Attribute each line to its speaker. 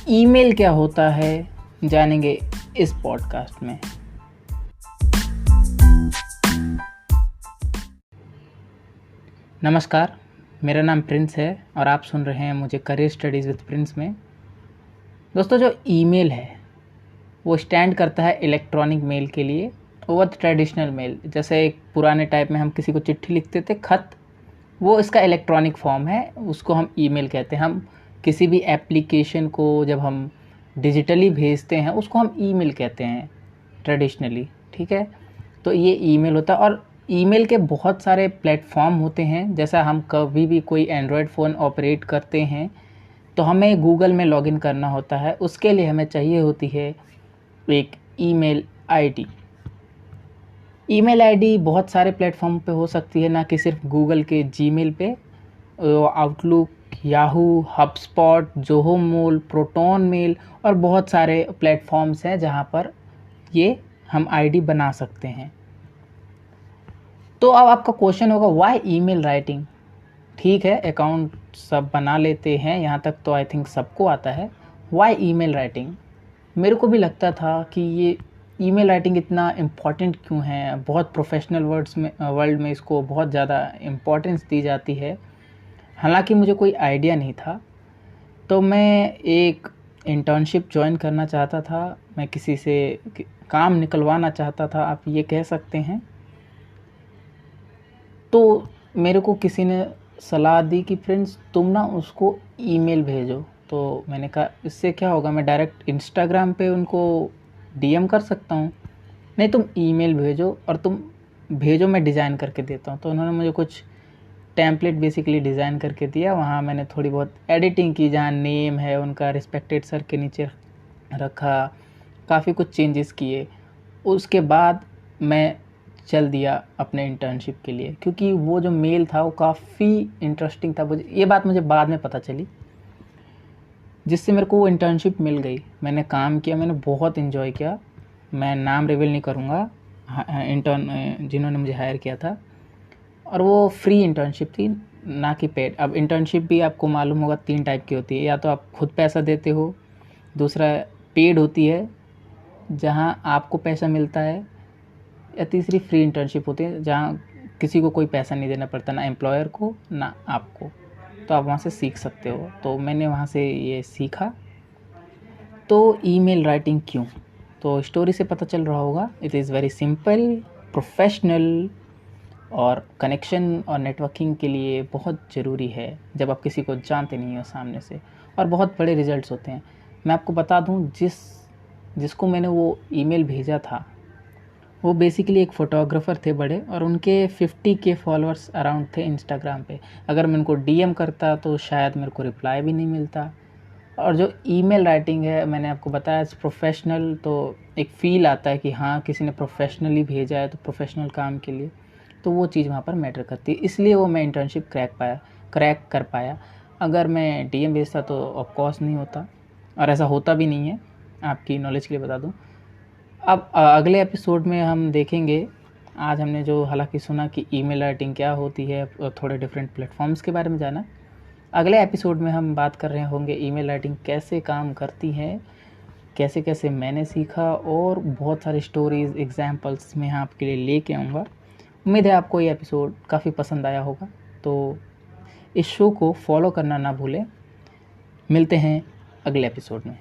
Speaker 1: Email क्या होता है जानेंगे इस पॉडकास्ट में। नमस्कार, मेरा नाम प्रिंस है और आप सुन रहे हैं मुझे करियर स्टडीज़ विद प्रिंस में। दोस्तों, जो ईमेल है वो स्टैंड करता है इलेक्ट्रॉनिक मेल के लिए ओवर ट्रेडिशनल मेल। जैसे एक पुराने टाइप में हम किसी को चिट्ठी लिखते थे, खत, वो इसका इलेक्ट्रॉनिक फॉर्म है, उसको हम ईमेल कहते हैं। हम किसी भी एप्लीकेशन को जब हम डिजिटली भेजते हैं उसको हम ईमेल कहते हैं ट्रेडिशनली, ठीक है। तो ये ईमेल होता है और ईमेल के बहुत सारे प्लेटफॉर्म होते हैं। जैसा हम कभी भी कोई एंड्रॉयड फ़ोन ऑपरेट करते हैं तो हमें गूगल में लॉगिन करना होता है, उसके लिए हमें चाहिए होती है एक ईमेल आईडी। ईमेल आईडी बहुत सारे प्लेटफॉर्म पे हो सकती है, ना कि सिर्फ गूगल के जीमेल पे। Outlook, Yahoo, HubSpot, Zoho mail, Proton mail और बहुत सारे प्लेटफॉर्म्स हैं जहाँ पर ये हम आईडी बना सकते हैं। तो अब आपका क्वेश्चन होगा, व्हाई ईमेल राइटिंग? ठीक है, अकाउंट सब बना लेते हैं, यहाँ तक तो आई थिंक सबको आता है। Why email writing? मेरे को भी लगता था कि ये ईमेल राइटिंग इतना इम्पॉर्टेंट क्यों है। बहुत प्रोफेशनल वर्ल्ड में इसको बहुत ज़्यादा इम्पॉर्टेंस दी जाती है। हालांकि मुझे कोई आइडिया नहीं था, तो मैं एक इंटर्नशिप ज्वाइन करना चाहता था, मैं किसी से काम निकलवाना चाहता था, आप ये कह सकते हैं। तो मेरे को किसी ने सलाह दी कि फ्रेंड्स तुम ना उसको ईमेल भेजो। तो मैंने कहा इससे क्या होगा, मैं डायरेक्ट इंस्टाग्राम पे उनको डीएम कर सकता हूँ। नहीं, तुम ईमेल भेजो और तुम भेजो, मैं डिज़ाइन करके देता हूँ। तो उन्होंने मुझे कुछ टेम्पलेट बेसिकली डिज़ाइन करके दिया। वहाँ मैंने थोड़ी बहुत एडिटिंग की, जहाँ नेम है उनका रिस्पेक्टेड सर के नीचे रखा, काफ़ी कुछ चेंजेस किए। उसके बाद मैं चल दिया अपने इंटर्नशिप के लिए, क्योंकि वो जो मेल था वो काफ़ी इंटरेस्टिंग था। मुझे ये बात मुझे बाद में पता चली, जिससे मेरे को वो इंटर्नशिप मिल गई। मैंने काम किया, मैंने बहुत इन्जॉय किया। मैं नाम रिवील नहीं करूँगा इंटर्न जिन्होंने मुझे हायर किया था, और वो फ्री इंटर्नशिप थी, ना कि पेड। अब इंटर्नशिप भी आपको मालूम होगा 3 टाइप की होती है, या तो आप खुद पैसा देते हो, दूसरा पेड होती है जहाँ आपको पैसा मिलता है, या तीसरी फ्री इंटर्नशिप होती है जहाँ किसी को कोई पैसा नहीं देना पड़ता, ना एम्प्लॉयर को ना आपको। तो आप वहाँ से सीख सकते हो। तो मैंने वहाँ से ये सीखा। तो ईमेल राइटिंग क्यों? तो स्टोरी से पता चल रहा होगा, it is very simple, professional और कनेक्शन और नेटवर्किंग के लिए बहुत ज़रूरी है जब आप किसी को जानते नहीं हो सामने से, और बहुत बड़े रिजल्ट्स होते हैं। मैं आपको बता दूं, जिसको मैंने वो ईमेल भेजा था वो बेसिकली एक फ़ोटोग्राफ़र थे बड़े, और उनके 50K फॉलोअर्स अराउंड थे इंस्टाग्राम पे। अगर मैं उनको डीएम करता तो शायद मेरे को रिप्लाई भी नहीं मिलता। और जो ईमेल राइटिंग है, मैंने आपको बताया इट्स प्रोफेशनल, तो एक फ़ील आता है कि हाँ किसी ने प्रोफेशनली भेजा है, तो प्रोफेशनल काम के लिए, तो वो चीज़ वहाँ पर मैटर करती है। इसलिए वो मैं इंटर्नशिप क्रैक कर पाया। अगर मैं डीएम भेजता तो ऑफ कोर्स नहीं होता, और ऐसा होता भी नहीं है, आपकी नॉलेज के लिए बता दूँ। अब अगले एपिसोड में हम देखेंगे। आज हमने जो हालांकि सुना कि ईमेल राइटिंग क्या होती है और थोड़े डिफरेंट प्लेटफॉर्म्स के बारे में जाना, अगले एपिसोड में हम बात कर रहे होंगे ईमेल राइटिंग कैसे काम करती है, कैसे कैसे मैंने सीखा, और बहुत सारे स्टोरीज़, एग्जांपल्स मैं यहाँ आपके लिए लेके आऊँगा। उम्मीद है आपको ये एपिसोड काफ़ी पसंद आया होगा। तो इस शो को फॉलो करना ना भूलें। मिलते हैं अगले एपिसोड में।